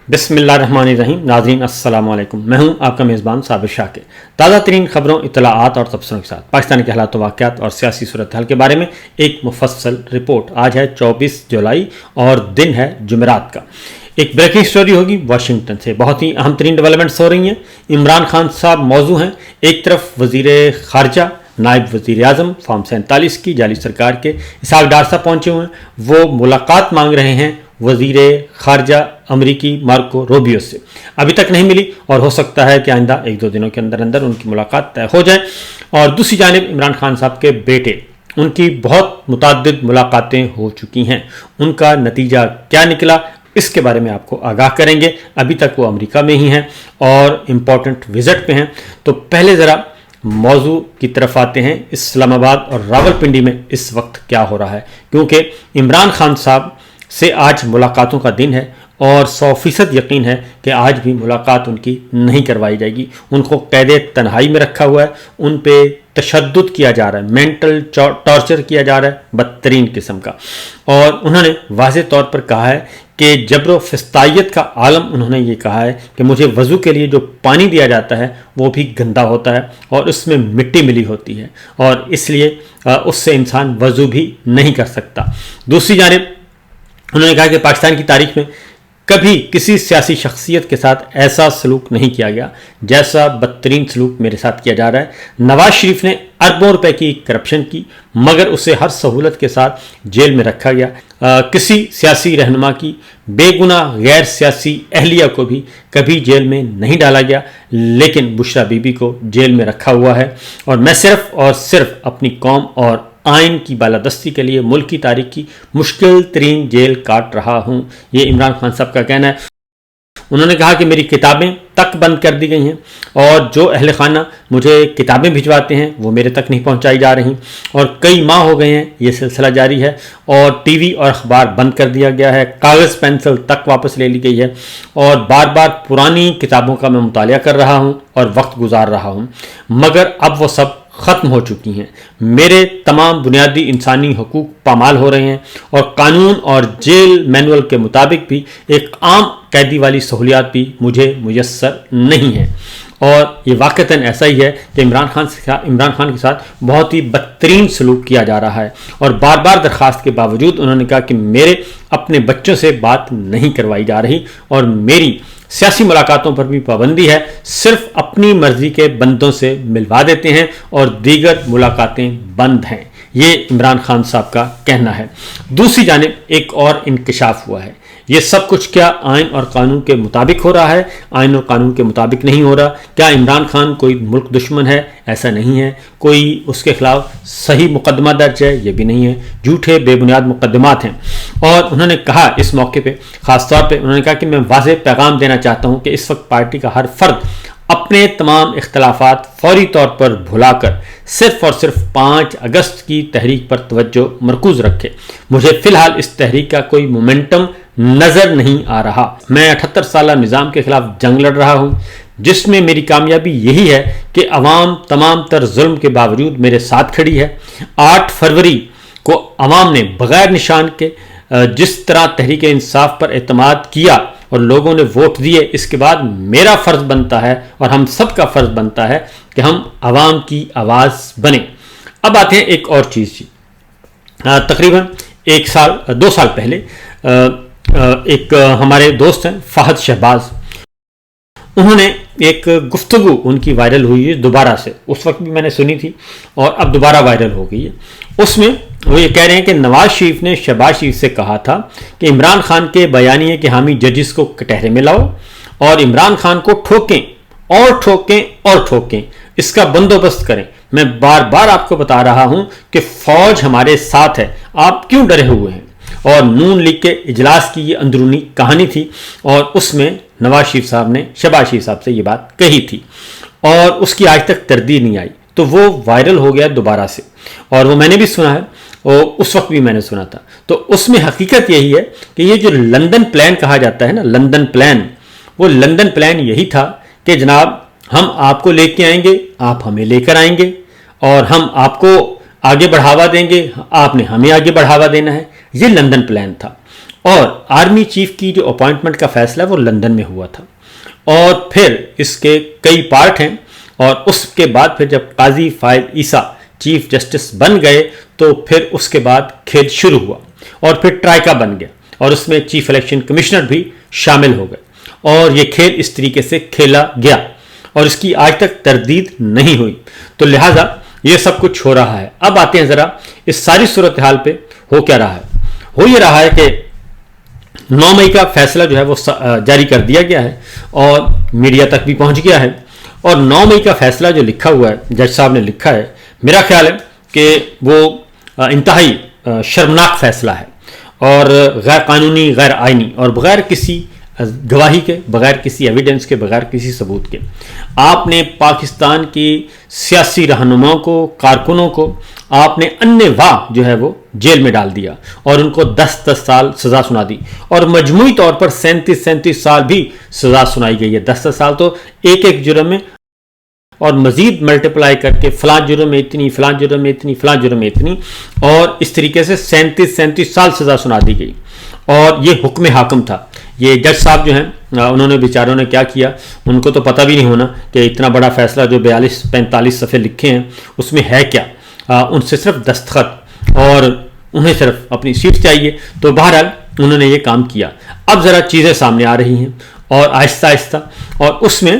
बिस्मिल्लाहिर्रहमानिर्रहीम। नाज़रीन अस्सलाम वालेकुम। मैं हूं आपका मेज़बान साबिर शाकिर। ताज़ा तरीन खबरों, इत्तलाआत और तबसरों के साथ पाकिस्तान के हालात वाक़यात और सियासी सूरत हाल के बारे में एक मुफस्सल रिपोर्ट। आज है 24 जुलाई और दिन है जुमेरात का। एक ब्रेकिंग स्टोरी होगी वाशिंगटन से। बहुत ही अहम तरीन डेवलपमेंट्स हो रही हैं। इमरान खान साहब मौजू हैं। एक तरफ वज़ीर ख़ारजा नायब वज़ीर आज़म फॉर्म 47 की जाली सरकार के इसहाक डार साहब पहुँचे हुए हैं। वो मुलाकात मांग रहे हैं वज़ीर ख़ारजा अमरीकी मार्को रूबियो से। अभी तक नहीं मिली और हो सकता है कि आइंदा 1-2 दिनों के अंदर अंदर उनकी मुलाकात तय हो जाए। और दूसरी जानिब इमरान खान साहब के बेटे, उनकी बहुत मुतअद्दिद मुलाकातें हो चुकी हैं। उनका नतीजा क्या निकला, इसके बारे में आपको आगाह करेंगे। अभी तक वो अमेरिका में ही हैं और इम्पॉर्टेंट विज़िट पे हैं। तो पहले ज़रा मौजू की तरफ आते हैं। इस्लामाबाद और रावलपिंडी में इस वक्त क्या हो रहा है, क्योंकि इमरान खान साहब से आज मुलाकातों का दिन है और 100% यकीन है कि आज भी मुलाकात उनकी नहीं करवाई जाएगी। उनको कैदे तन्हाई में रखा हुआ है, उन पे तशद्दुद किया जा रहा है, मेंटल टॉर्चर किया जा रहा है बदतरीन किस्म का। और उन्होंने वाज़े तौर पर कहा है कि जबर फिस्तायत का आलम, उन्होंने ये कहा है कि मुझे वज़ू के लिए जो पानी दिया जाता है वो भी गंदा होता है और उसमें मिट्टी मिली होती है और इसलिए उससे इंसान वज़ू भी नहीं कर सकता। दूसरी जानिब उन्होंने कहा कि पाकिस्तान की तारीख में कभी किसी सियासी शख्सियत के साथ ऐसा सलूक नहीं किया गया जैसा बदतरीन सलूक मेरे साथ किया जा रहा है। नवाज शरीफ ने अरबों रुपए की करप्शन की, मगर उसे हर सहूलत के साथ जेल में रखा गया। किसी सियासी रहनुमा की बेगुनाह गैर सियासी अहलिया को भी कभी जेल में नहीं डाला गया, लेकिन बुशरा बीबी को जेल में रखा हुआ है। और मैं सिर्फ और सिर्फ अपनी कौम और आइन की बालादस्ती के लिए मुल्क की तारीख की मुश्किल तरीन जेल काट रहा हूँ, ये इमरान खान साहब का कहना है। उन्होंने कहा कि मेरी किताबें तक बंद कर दी गई हैं और जो अहल खाना मुझे किताबें भिजवाते हैं वो मेरे तक नहीं पहुंचाई जा रही और कई माह हो गए हैं ये सिलसिला जारी है। और टीवी और अखबार बंद कर दिया गया है, कागज़ पेंसिल तक वापस ले ली गई है और बार बार पुरानी किताबों का मैं मुतालिया कर रहा हूँ और वक्त गुजार रहा हूँ, मगर अब वो सब ख़त्म हो चुकी हैं। मेरे तमाम बुनियादी इंसानी हकूक़ पामाल हो रहे हैं और कानून और जेल मैनुअल के मुताबिक भी एक आम कैदी वाली सहूलियात भी मुझे मुयस्सर नहीं है। और ये वाक़तन ऐसा ही है कि इमरान खान के साथ बहुत ही बदतरीन सलूक किया जा रहा है और बार बार दरख्वास्त के बावजूद उन्होंने कहा कि मेरे अपने बच्चों से बात नहीं करवाई जा रही और मेरी सियासी मुलाकातों पर भी पाबंदी है, सिर्फ अपनी मर्जी के बंदों से मिलवा देते हैं और दीगर मुलाकातें बंद हैं। ये इमरान खान साहब का कहना है। दूसरी जानिब एक और इंकशाफ हुआ है। ये सब कुछ क्या आइन और कानून के मुताबिक हो रहा है? आइन और कानून के मुताबिक नहीं हो रहा। क्या इमरान खान कोई मुल्क दुश्मन है? ऐसा नहीं है। कोई उसके खिलाफ सही मुकदमा दर्ज है? ये भी नहीं है। झूठे बेबुनियाद मुकदमात हैं। और उन्होंने कहा इस मौके पे ख़ास तौर पे उन्होंने कहा कि मैं वाज़ेह पैगाम देना चाहता हूँ कि इस वक्त पार्टी का हर फर्द अपने तमाम इख्तलाफात फौरी तौर पर भुलाकर सिर्फ और सिर्फ 5 अगस्त की तहरीक पर तवज्जो मरकूज रखे। मुझे फ़िलहाल इस तहरीक का कोई मोमेंटम नज़र नहीं आ रहा। मैं 78 साला निज़ाम के खिलाफ जंग लड़ रहा हूँ, जिसमें मेरी कामयाबी यही है कि अवाम तमाम तर जुल्म के बावजूद मेरे साथ खड़ी है। 8 फरवरी को अवाम ने बग़ैर निशान के जिस तरह तहरीक इंसाफ पर एतमाद किया और लोगों ने वोट दिए, इसके बाद मेरा फ़र्ज़ बनता है और हम सब का फ़र्ज़ बनता है कि हम आवाम की आवाज़ बने। अब आते हैं एक और चीज़ जी। तकरीबन 2 साल पहले एक हमारे दोस्त हैं फ़हद शहबाज, उन्होंने एक गुफ्तगू उनकी वायरल हुई है दोबारा से। उस वक्त भी मैंने सुनी थी और अब दोबारा वायरल हो गई है। उसमें वो ये कह रहे हैं कि नवाज शरीफ ने शहबाज शरीफ से कहा था कि इमरान खान के बयानिए के हामी जजिस को कटहरे में लाओ और इमरान खान को ठोकें और ठोकें और ठोकें, इसका बंदोबस्त करें। मैं बार बार आपको बता रहा हूं कि फौज हमारे साथ है, आप क्यों डरे हुए हैं? और नून लीग के इजलास की ये अंदरूनी कहानी थी और उसमें नवाज शरीफ साहब ने शहबाज शरीफ साहब से ये बात कही थी और उसकी आज तक तरदीद नहीं आई, तो वो वायरल हो गया दोबारा से। और वो मैंने भी सुना है और उस वक्त भी मैंने सुना था। तो उसमें हकीकत यही है कि ये जो लंदन प्लान कहा जाता है ना, लंदन प्लान, वो लंदन प्लान यही था कि जनाब हम आपको लेके आएंगे, आप हमें लेकर आएंगे और हम आपको आगे बढ़ावा देंगे, आपने हमें आगे बढ़ावा देना है। ये लंदन प्लान था। اور آرمی چیف کی جو اپوائنٹمنٹ کا فیصلہ ہے وہ لندن میں ہوا تھا، اور پھر اس کے کئی پارٹ ہیں، اور اس کے بعد پھر جب قاضی فائز عیسیٰ چیف جسٹس بن گئے تو پھر اس کے بعد کھیل شروع ہوا، اور پھر ٹرائکا بن گیا، اور اس میں چیف الیکشن کمشنر بھی شامل ہو گئے، اور یہ کھیل اس طریقے سے کھیلا گیا، اور اس کی آج تک تردید نہیں ہوئی۔ تو لہٰذا یہ سب کچھ ہو رہا ہے۔ اب آتے ہیں ذرا اس ساری صورتحال پہ ہو کیا رہا ہے۔ ہو یہ رہا ہے کہ 9 مئی کا فیصلہ جو ہے وہ جاری کر دیا گیا ہے اور میڈیا تک بھی پہنچ گیا ہے، اور 9 مئی کا فیصلہ جو لکھا ہوا ہے، جج صاحب نے لکھا ہے، میرا خیال ہے کہ وہ انتہائی شرمناک فیصلہ ہے، اور غیر قانونی، غیر آئینی، اور بغیر کسی گواہی کے، بغیر کسی ایویڈنس کے، بغیر کسی ثبوت کے آپ نے پاکستان کی سیاسی رہنماؤں کو، کارکنوں کو آپ نے انواع جو ہے وہ جیل میں ڈال دیا، اور ان کو 10 سال سزا سنا دی، اور مجموعی طور پر 37 سال بھی سزا سنائی گئی ہے۔ 10 سال تو ایک جرم میں، اور مزید ملٹیپلائی کر کے فلاں جرم میں اتنی، فلاں جرم میں اتنی، فلاں جرم میں اتنی، اور اس طریقے سے 37 سال سزا سنا دی گئی، اور یہ حکم حاکم تھا۔ یہ جج صاحب جو ہیں انہوں نے بیچاروں نے کیا کیا، ان کو تو پتہ بھی نہیں ہونا کہ اتنا بڑا فیصلہ جو 42-45 صفحے لکھے ہیں اس میں ہے کیا، ان سے صرف دستخط، اور انہیں صرف اپنی سیٹ چاہیے، تو بہرحال انہوں نے یہ کام کیا۔ اب ذرا چیزیں سامنے آ رہی ہیں، اور آہستہ آہستہ، اور اس میں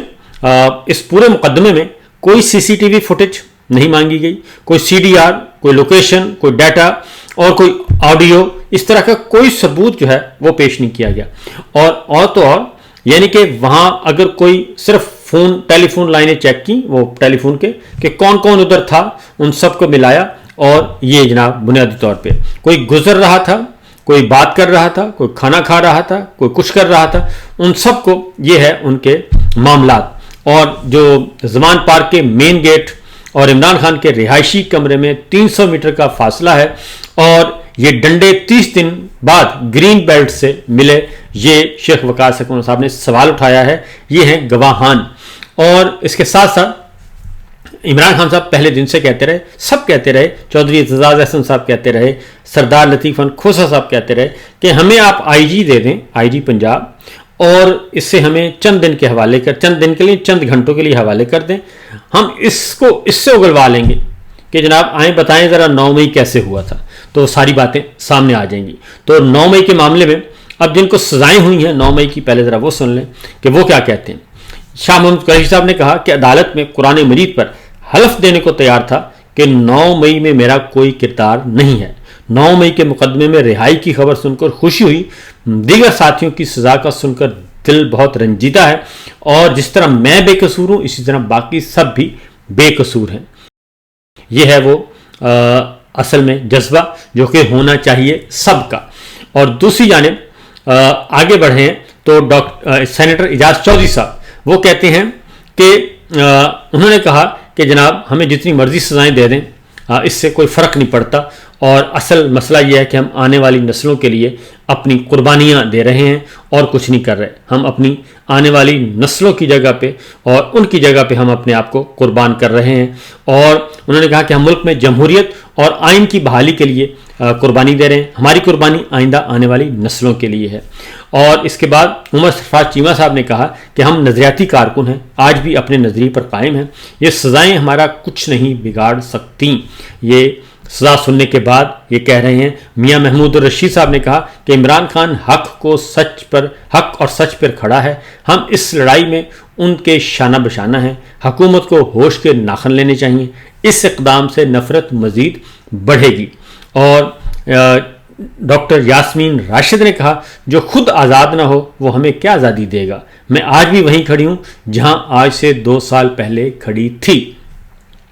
اس پورے مقدمے میں کوئی CCTV فوٹیج نہیں مانگی گئی، کوئی CDR، کوئی لوکیشن، کوئی ڈیٹا، اور کوئی آڈیو، اس طرح کا کوئی ثبوت جو ہے وہ پیش نہیں کیا گیا، اور تو اور یعنی کہ وہاں اگر کوئی صرف ٹیلی فون لائنیں چیک کی، وہ ٹیلی فون کے کہ کون کون ادھر تھا، ان سب کو ملایا، اور یہ جناب بنیادی طور پہ کوئی گزر رہا تھا، کوئی بات کر رہا تھا، کوئی کھانا کھا رہا تھا، کوئی کچھ کر رہا تھا، ان سب کو یہ ہے ان کے معاملات۔ اور جو زمان پارک کے مین گیٹ اور عمران خان کے رہائشی کمرے میں 300 میٹر کا فاصلہ ہے، اور یہ ڈنڈے 30 دن بعد گرین بیلٹ سے ملے، یہ شیخ وقار سکون صاحب نے سوال اٹھایا ہے، یہ ہیں گواہان۔ اور اس کے ساتھ ساتھ عمران خان صاحب پہلے دن سے کہتے رہے، سب کہتے رہے، چودھری اعتزاز احسن صاحب کہتے رہے، سردار لطیف خان کھوسا صاحب کہتے رہے کہ ہمیں آپ IG دے دیں، IG پنجاب، اور اس سے ہمیں چند دن کے حوالے چند دن کے لیے، چند گھنٹوں کے لیے حوالے کر دیں، ہم اس سے اگلوا لیں گے کہ جناب آئیں بتائیں ذرا 9 مئی کیسے ہوا تھا، تو ساری باتیں سامنے آ جائیں گی۔ تو 9 مئی کے معاملے میں اب جن کو سزائیں ہوئی ہیں 9 مئی کی، پہلے ذرا وہ سن لیں کہ وہ کیا کہتے ہیں۔ شاہ محمود قریشی صاحب نے کہا کہ عدالت میں قرآن مجید پر حلف دینے کو تیار تھا کہ 9 مئی میں میرا کوئی کردار نہیں ہے۔ 9 مئی کے مقدمے میں رہائی کی خبر سن کر خوشی ہوئی، دیگر ساتھیوں کی سزا کا سن کر دل بہت رنجیدہ ہے، اور جس طرح میں بے قصور ہوں اسی طرح باقی سب بھی بے قصور ہیں۔ یہ ہے وہ اصل میں جذبہ جو کہ ہونا چاہیے سب کا۔ اور دوسری جانب آگے بڑھیں تو سینیٹر اعجاز چودھری صاحب وہ کہتے ہیں کہ انہوں نے کہا کہ جناب ہمیں جتنی مرضی سزائیں دے دیں، اس سے کوئی فرق نہیں پڑتا، اور اصل مسئلہ یہ ہے کہ ہم آنے والی نسلوں کے لیے اپنی قربانیاں دے رہے ہیں اور کچھ نہیں کر رہے۔ ہم اپنی آنے والی نسلوں کی جگہ پہ اور ان کی جگہ پہ ہم اپنے آپ کو قربان کر رہے ہیں، اور انہوں نے کہا کہ ہم ملک میں جمہوریت اور آئین کی بحالی کے لیے قربانی دے رہے ہیں، ہماری قربانی آئندہ آنے والی نسلوں کے لیے ہے۔ اور اس کے بعد عمر سرفراز چیمہ صاحب نے کہا کہ ہم نظریاتی کارکن ہیں، آج بھی اپنے نظریے پر قائم ہیں، یہ سزائیں ہمارا کچھ نہیں بگاڑ سکتی۔ یہ سزا سننے کے بعد یہ کہہ رہے ہیں۔ میاں محمود الرشید صاحب نے کہا کہ عمران خان حق اور سچ پر کھڑا ہے، ہم اس لڑائی میں ان کے شانہ بشانہ ہیں، حکومت کو ہوش کے ناخن لینے چاہیے، اس اقدام سے نفرت مزید بڑھے گی۔ اور ڈاکٹر یاسمین راشد نے کہا جو خود آزاد نہ ہو وہ ہمیں کیا آزادی دے گا، میں آج بھی وہیں کھڑی ہوں جہاں آج سے 2 سال پہلے کھڑی تھی۔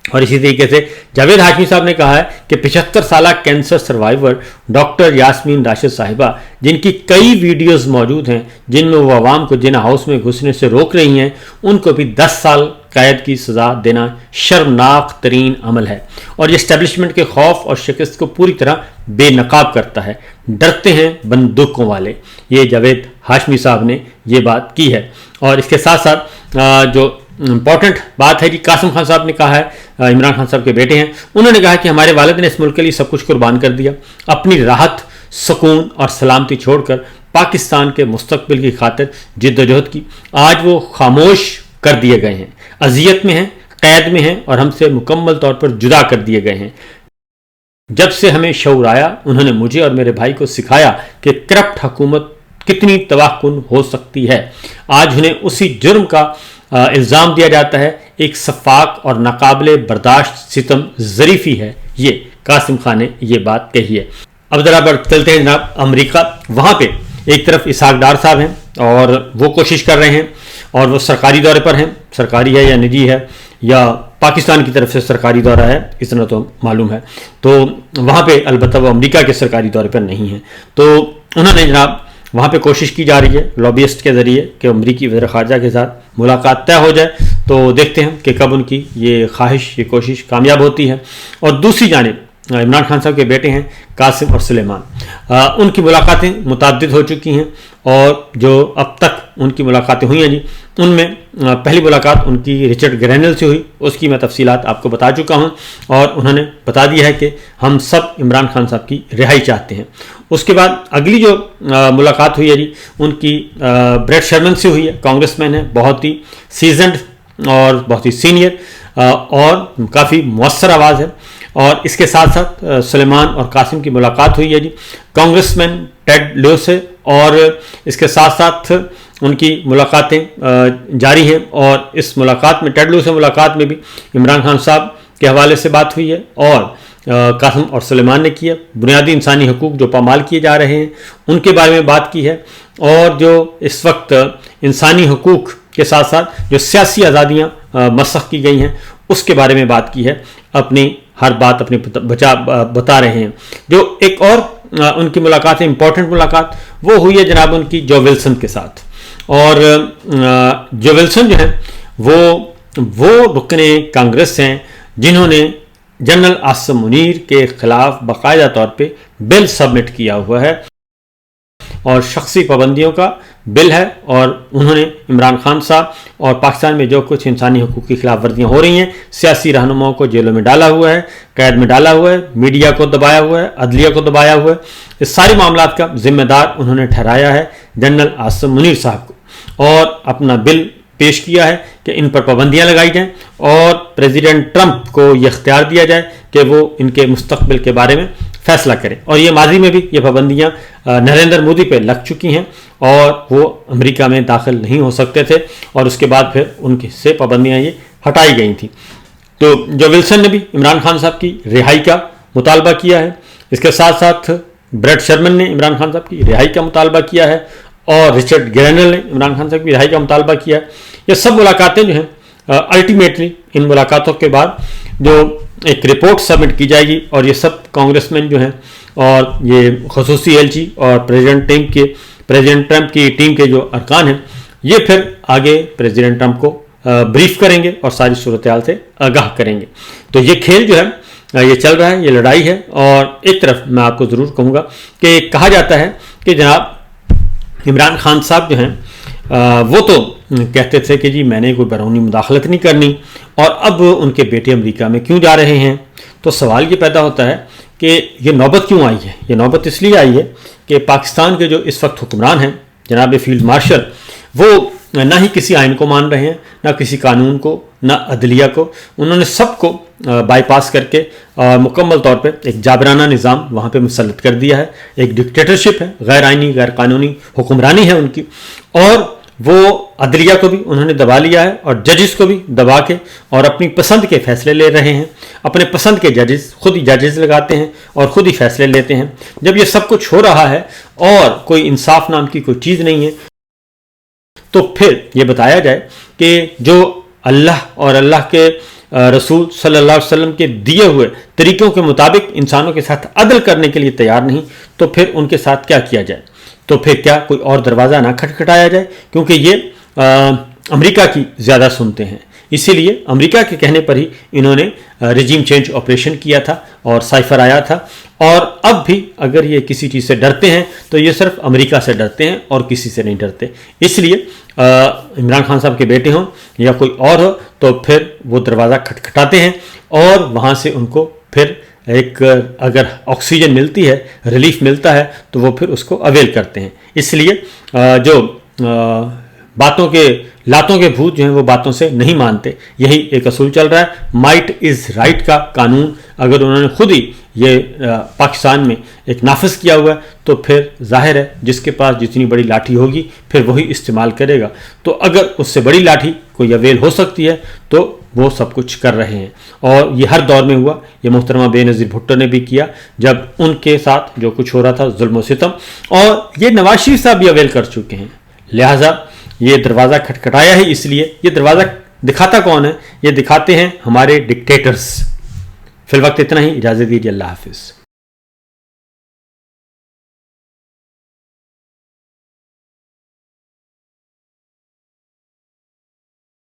اور اسی طریقے سے جاوید ہاشمی صاحب نے کہا ہے کہ 75 سالہ cancer survivor doctor Yasmin Rashid صاحبہ جن کی کئی ویڈیوز موجود ہیں جن میں وہ عوام کو جن ہاؤس میں گھسنے سے روک رہی ہیں، ان کو بھی 10 سال قید کی سزا دینا شرمناک ترین عمل ہے، اور یہ اسٹیبلشمنٹ کے خوف اور شکست کو پوری طرح بے نقاب کرتا ہے، ڈرتے ہیں بندوقوں والے۔ یہ جاوید ہاشمی صاحب نے یہ بات کی ہے۔ اور اس کے ساتھ ساتھ جو امپورٹنٹ بات ہے جی، قاسم خان صاحب نے کہا ہے، عمران خان صاحب کے بیٹے ہیں، انہوں نے کہا کہ ہمارے والد نے اس ملک کے لیے سب کچھ قربان کر دیا، اپنی راحت सुकून और सलामती छोड़कर पाकिस्तान के मुस्तकबिल की खातिर जिद्दोजहद की, आज वो खामोश कर दिए गए हैं, अजियत में हैं, कैद में हैं और हमसे मुकम्मल तौर पर जुदा कर दिए गए हैं। जब से हमें शऊर आया, उन्होंने मुझे और मेरे भाई को सिखाया कि करप्ट हुकूमत कितनी तबाहकुन हो सकती है। आज उन्हें उसी जुर्म का इल्ज़ाम दिया जाता है। एक शफाक और नाकाबिले बर्दाश्त सितम ज़रीफ़ी है ये। कासिम खान ने ये बात कही है। अब ज़रा चलते हैं जनाब अमेरिका। वहाँ पे एक तरफ इसहाक डार साहब हैं और वो कोशिश कर रहे हैं और वो सरकारी दौरे पर हैं। सरकारी है या निजी है या पाकिस्तान की तरफ से सरकारी दौरा है, इतना तो मालूम है। तो वहाँ पे अलबत्ता वो अमेरिका के सरकारी दौरे पर नहीं है। तो उन्होंने जनाब वहाँ पे कोशिश की जा रही है लॉबियस्ट के ज़रिए कि अमरीकी वज़ीर ख़ारजा के साथ मुलाकात तय हो जाए। तो देखते हैं कि कब उनकी ये ख्वाहिश, ये कोशिश कामयाब होती है। और दूसरी जानिब इमरान खान साहब के बेटे हैं कासिम और सुलेमान, उनकी मुलाकातें मुतअद्दिद हो चुकी हैं और जो अब तक उनकी मुलाकातें हुई हैं जी, उनमें पहली मुलाकात उनकी रिचर्ड ग्रैनल से हुई। उसकी मैं तफसीलात आपको बता चुका हूं और उन्होंने बता दिया है कि हम सब इमरान खान साहब की रिहाई चाहते हैं। उसके बाद अगली जो मुलाकात हुई है जी, उनकी ब्रेट शर्मन से हुई है। कांग्रेसमैन है, बहुत ही सीजनड और बहुत ही सीनियर और काफ़ी मुअस्सर आवाज़ है। और इसके साथ साथ सुलेमान और कासिम की मुलाकात हुई है जी कांग्रेसमैन टेड लियो से, और इसके साथ साथ उनकी मुलाकातें जारी हैं। और इस मुलाकात में, टेड लियो से मुलाकात में भी इमरान खान साहब के हवाले से बात हुई है और कासिम और सुलेमान ने की है। बुनियादी इंसानी हकूक़ जो पामाल किए जा रहे हैं उनके बारे में बात की है और जो इस वक्त इंसानी हकूक़ के साथ साथ जो सियासी आज़ादियाँ मसख़ की गई हैं उसके बारे में बात की है। अपनी हर बात अपनी बता रहे हैं। जो एक और उनकी मुलाकात है, इंपॉर्टेंट मुलाकात, वो हुई है जनाब उनकी जो विल्सन के साथ। और जो विल्सन जो है वो रुकने कांग्रेस हैं जिन्होंने जनरल आसिम मुनीर के खिलाफ बाकायदा तौर पे बिल सबमिट किया हुआ है और शख्सी पाबंदियों का बिल है। और उन्होंने इमरान खान साहब और पाकिस्तान में जो कुछ इंसानी हकूक़ की खिलाफ वर्जियाँ हो रही हैं, सियासी रहनुमाओं को जेलों में डाला हुआ है, कैद में डाला हुआ है, मीडिया को दबाया हुआ है, अदलिया को दबाया हुआ है, इस सारी मामलात का जिम्मेदार उन्होंने ठहराया है जनरल आसिम मुनीर साहब को और अपना बिल पेश किया है कि इन पर पाबंदियाँ लगाई जाएँ और प्रेसिडेंट ट्रंप को ये इख्तियार दिया जाए कि वो इनके मुस्तकबिल के बारे में फैसला करें। और ये माजी में भी ये पाबंदियाँ नरेंद्र मोदी पे लग चुकी हैं और वो अमेरिका में दाखिल नहीं हो सकते थे और उसके बाद फिर उनके से पाबंदियाँ ये हटाई गई थी। तो जो विल्सन ने भी इमरान खान साहब की रिहाई का मुतालबा किया है। इसके साथ साथ ब्रेट शर्मन ने इमरान खान साहब की रिहाई का मुतालबा किया है और रिचर्ड ग्रैनल ने इमरान खान साहब की रिहाई का मुतालबा किया है। ये सब मुलाकातें जो हैं अल्टीमेटली इन मुलाकातों के बाद जो एक रिपोर्ट सबमिट की जाएगी और ये सब कांग्रेसमैन जो हैं और ये खसूसी एलची और प्रेसिडेंट ट्रंप की टीम के जो अरकान हैं ये फिर आगे प्रेसिडेंट ट्रंप को ब्रीफ करेंगे और सारी सूरत हाल से आगाह करेंगे। तो ये खेल जो है ये चल रहा है, ये लड़ाई है। और एक तरफ मैं आपको ज़रूर कहूँगा कि कहा जाता है कि जनाब इमरान खान साहब जो हैं वो तो कहते थे कि जी मैंने कोई बैरूनी मुदाखलत नहीं करनी, और अब उनके बेटे अमेरिका में क्यों जा रहे हैं। तो सवाल ये पैदा होता है कि ये नौबत क्यों आई है। ये नौबत इसलिए आई है कि पाकिस्तान के जो इस वक्त हुक्मरान हैं जनाब फील्ड मार्शल, वो ना ही किसी आइन को मान रहे हैं, ना किसी कानून को, ना अदलिया को। उन्होंने सबको बाईपास करके मुकम्मल तौर पे एक जाबराना निज़ाम वहाँ पे मुसल्लत कर दिया है। एक डिक्टेटरशिप है, गैर आइनी गैर कानूनी हुक्मरानी है उनकी, और वो अदलिया को भी उन्होंने दबा लिया है और जजेस को भी दबा के और अपनी पसंद के फैसले ले रहे हैं। अपने पसंद के जजेस, खुद ही जजेस लगाते हैं और खुद ही फैसले लेते हैं। जब ये सब कुछ हो रहा है और कोई इंसाफ नाम की कोई चीज़ नहीं है, तो फिर ये बताया जाए कि जो अल्लाह और अल्लाह के रसूल सल्लल्लाहु अलैहि वसल्लम के दिए हुए तरीक़ों के मुताबिक इंसानों के साथ अदल करने के लिए तैयार नहीं, तो फिर उनके साथ क्या किया जाए। तो फिर क्या कोई और दरवाज़ा ना खटखटाया जाए, क्योंकि ये अमेरिका की ज़्यादा सुनते हैं। इसीलिए अमेरिका के कहने पर ही इन्होंने रिजीम चेंज ऑपरेशन किया था और साइफर आया था। और अब भी अगर ये किसी चीज़ से डरते हैं तो ये सिर्फ अमेरिका से डरते हैं और किसी से नहीं डरते। इसलिए इमरान खान साहब के बेटे हों या कोई और हो, तो फिर वो दरवाज़ा खटखटाते हैं और वहाँ से उनको फिर ایک اگر آکسیجن ملتی ہے، ریلیف ملتا ہے، تو وہ پھر اس کو اویل کرتے ہیں. اس لیے جو لاتوں کے بھوت جو ہیں وہ باتوں سے نہیں مانتے. یہی ایک اصول چل رہا ہے. مائٹ از رائٹ کا قانون اگر انہوں نے خود ہی یہ پاکستان میں ایک نافذ کیا ہوا ہے تو پھر ظاہر ہے جس کے پاس جتنی بڑی لاٹھی ہوگی پھر وہی استعمال کرے گا. تو اگر اس سے بڑی لاٹھی کوئی اویل ہو سکتی ہے تو وہ سب کچھ کر رہے ہیں. اور یہ ہر دور میں ہوا. یہ محترمہ بے نظیر بھٹو نے بھی کیا جب ان کے ساتھ جو کچھ ہو رہا تھا ظلم و ستم. اور یہ نواز شریف صاحب بھی اویل کر چکے ہیں. لہٰذا یہ دروازہ کھٹکھٹایا ہی اس لیے. یہ دروازہ دکھاتا کون ہے؟ یہ دکھاتے ہیں ہمارے ڈکٹیٹرز. فی الوقت اتنا ہی. اجازت دیجیے. اللہ حافظ.